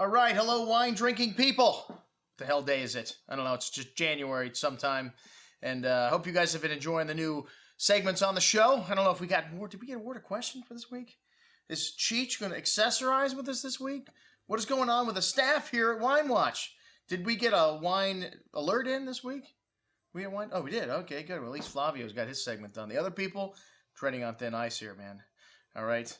All right, hello, wine-drinking people. What the hell day is it? I don't know, it's just January sometime. And I hope you guys have been enjoying the new segments on the show. I don't know if we got more. Did we get a word of question for this week? Is Cheech going to accessorize with us this week? What is going on with the staff here at Wine Watch? Did we get a wine alert in this week? We had wine? Oh, we did. Okay, good. Well, at least Flavio's got his segment done. The other people, treading on thin ice here, man. All right.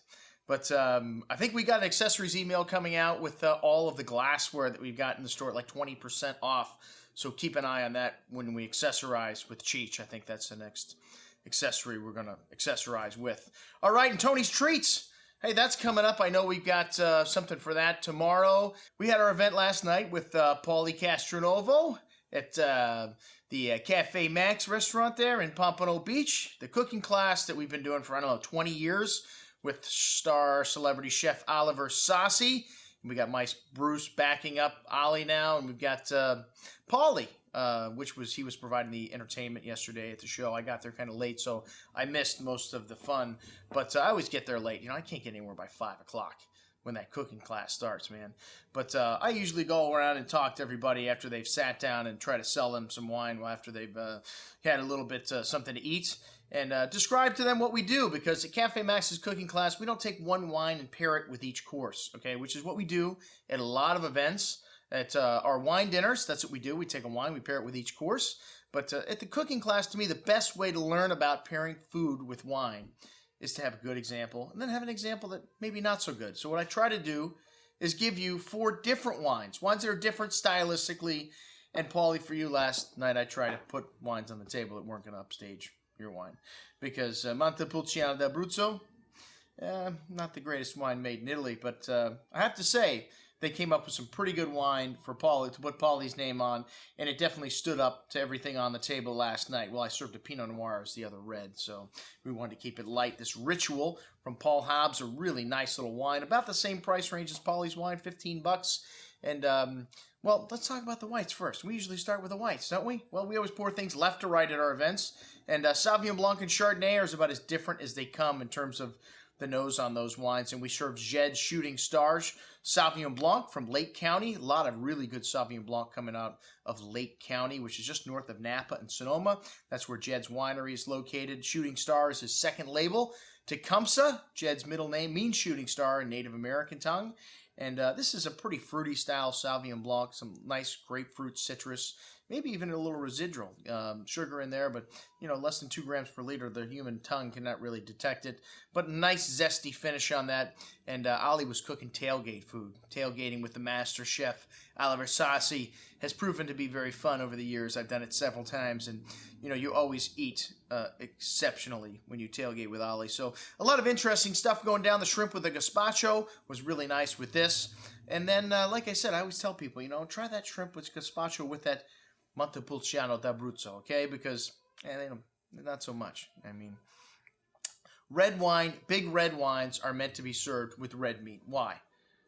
But I think we got an accessories email coming out with all of the glassware that we've got in the store at like 20% off. So keep an eye on that when we accessorize with Cheech. I think that's the next accessory we're going to accessorize with. All right, and Tony's Treats. Hey, that's coming up. I know we've got something for that tomorrow. We had our event last night with Paulie Castronovo at the Cafe Max restaurant there in Pompano Beach. The cooking class that we've been doing for, 20 years. With star celebrity chef Oliver Sassi. We got Mice Bruce backing up Ollie now, and we've got Paulie, he was providing the entertainment yesterday at the show. I got there kind of late, so I missed most of the fun. But I always get there late. I can't get anywhere by 5 o'clock when that cooking class starts, man. But I usually go around and talk to everybody after they've sat down and try to sell them some wine after they've had a little bit something to eat. And describe to them what we do, because at Cafe Max's cooking class, we don't take one wine and pair it with each course, okay? Which is what we do at a lot of events. At our wine dinners, that's what we do. We take a wine, we pair it with each course. But at the cooking class, to me, the best way to learn about pairing food with wine is to have a good example, and then have an example that maybe not so good. So what I try to do is give you 4 different wines that are different stylistically. And Paulie, for you last night, I tried to put wines on the table that weren't going to upstage your wine, because Montepulciano d'Abruzzo, not the greatest wine made in Italy, but I have to say they came up with some pretty good wine for Paulie to put Paulie's name on, and it definitely stood up to everything on the table last night. Well, I served a Pinot Noir as the other red, so we wanted to keep it light. This Ritual from Paul Hobbs, a really nice little wine, about the same price range as Paulie's wine, $15. And well, let's talk about the whites first. We usually start with the whites, don't we? Well, we always pour things left to right at our events. And Sauvignon Blanc and Chardonnay are about as different as they come in terms of the nose on those wines. And we serve Jed's Shooting Stars Sauvignon Blanc from Lake County. A lot of really good Sauvignon Blanc coming out of Lake County, which is just north of Napa and Sonoma. That's where Jed's Winery is located. Shooting Star is his second label. Tecumseh, Jed's middle name, means shooting star in Native American tongue. And this is a pretty fruity style Sauvignon Blanc, some nice grapefruit, citrus, maybe even a little residual sugar in there, but less than 2 grams per liter. The human tongue cannot really detect it, but nice zesty finish on that. And Ollie was cooking tailgate food. Tailgating with the master chef Oliver Sassi has proven to be very fun over the years. I've done it several times, and you always eat exceptionally when you tailgate with Ollie. So a lot of interesting stuff going down. The shrimp with the gazpacho was really nice with this. And then, like I said, I always tell people, try that shrimp with gazpacho with that Montepulciano d'Abruzzo, okay? Because not so much. I mean, red wine, big red wines are meant to be served with red meat. Why?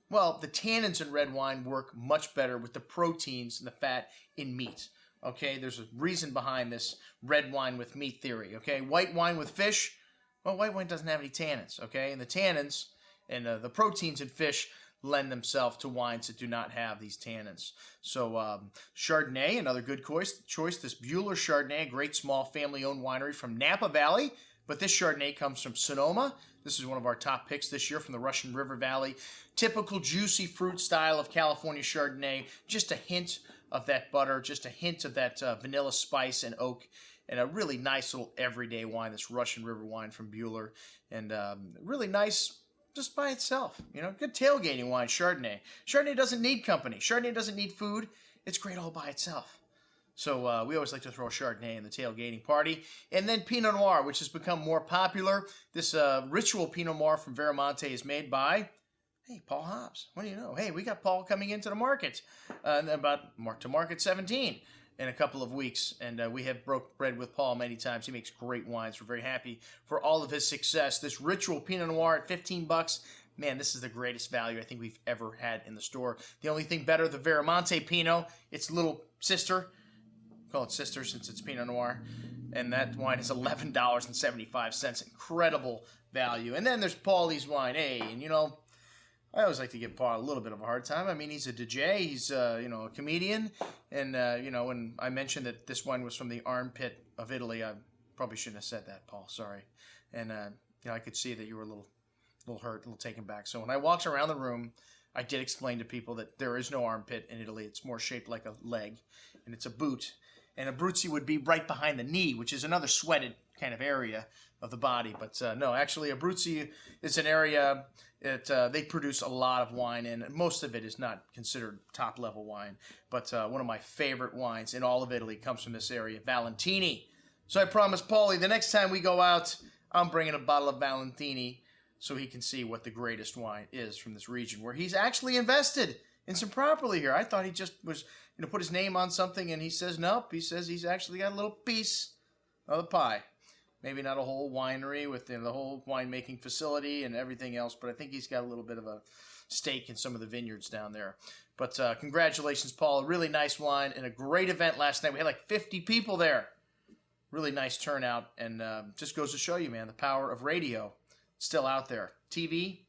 Well, the tannins in red wine work much better with the proteins and the fat in meat. Okay, there's a reason behind this red wine with meat theory. Okay, white wine with fish. Well, white wine doesn't have any tannins. Okay, and the tannins and the proteins in fish lend themselves to wines that do not have these tannins. So Chardonnay, another good choice. This Buehler Chardonnay, a great small family-owned winery from Napa Valley. But this Chardonnay comes from Sonoma. This is one of our top picks this year from the Russian River Valley. Typical juicy fruit style of California Chardonnay. Just a hint of that butter, just a hint of that vanilla spice and oak. And a really nice little everyday wine, this Russian River wine from Buehler. And really nice just by itself. Good tailgating wine, Chardonnay. Chardonnay doesn't need company. Chardonnay doesn't need food. It's great all by itself. So we always like to throw Chardonnay in the tailgating party. And then Pinot Noir, which has become more popular. This Ritual Pinot Noir from Veramonte is made by, hey, Paul Hobbs. What do you know? Hey, we got Paul coming into the market, to Market 17 in a couple of weeks. And we have broke bread with Paul many times. He makes great wines. We're very happy for all of his success. This Ritual Pinot Noir at $15. Man, this is the greatest value I think we've ever had in the store. The only thing better, the Veramonte Pinot, its little sister. Call it sister since it's Pinot Noir. And that wine is $11.75. Incredible value. And then there's Paulie's wine. Hey, and I always like to give Paul a little bit of a hard time. I mean, he's a DJ, he's a comedian, and when I mentioned that this wine was from the armpit of Italy, I probably shouldn't have said that, Paul. Sorry. And I could see that you were a little hurt, a little taken back. So when I walked around the room, I did explain to people that there is no armpit in Italy. It's more shaped like a leg, and it's a boot. And Abruzzi would be right behind the knee, which is another sweated kind of area of the body. But no, actually, Abruzzi is an area that they produce a lot of wine in. Most of it is not considered top-level wine. But one of my favorite wines in all of Italy comes from this area, Valentini. So I promised Paulie, the next time we go out, I'm bringing a bottle of Valentini so he can see what the greatest wine is from this region, where he's actually invested in some property here. I thought he just was put his name on something, and he says nope. He says he's actually got a little piece of the pie. Maybe not a whole winery with the whole winemaking facility and everything else, but I think he's got a little bit of a stake in some of the vineyards down there. But congratulations, Paul. A really nice wine and a great event last night. We had like 50 people there. Really nice turnout, and just goes to show you, man, the power of radio. Still out there. TV,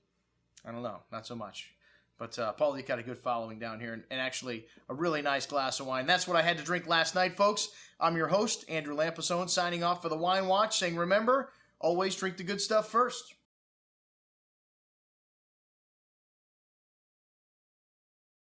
I don't know, not so much. But Paul, you got a good following down here, and actually a really nice glass of wine. That's what I had to drink last night, folks. I'm your host, Andrew Lampasone, signing off for the Wine Watch, saying remember, always drink the good stuff first.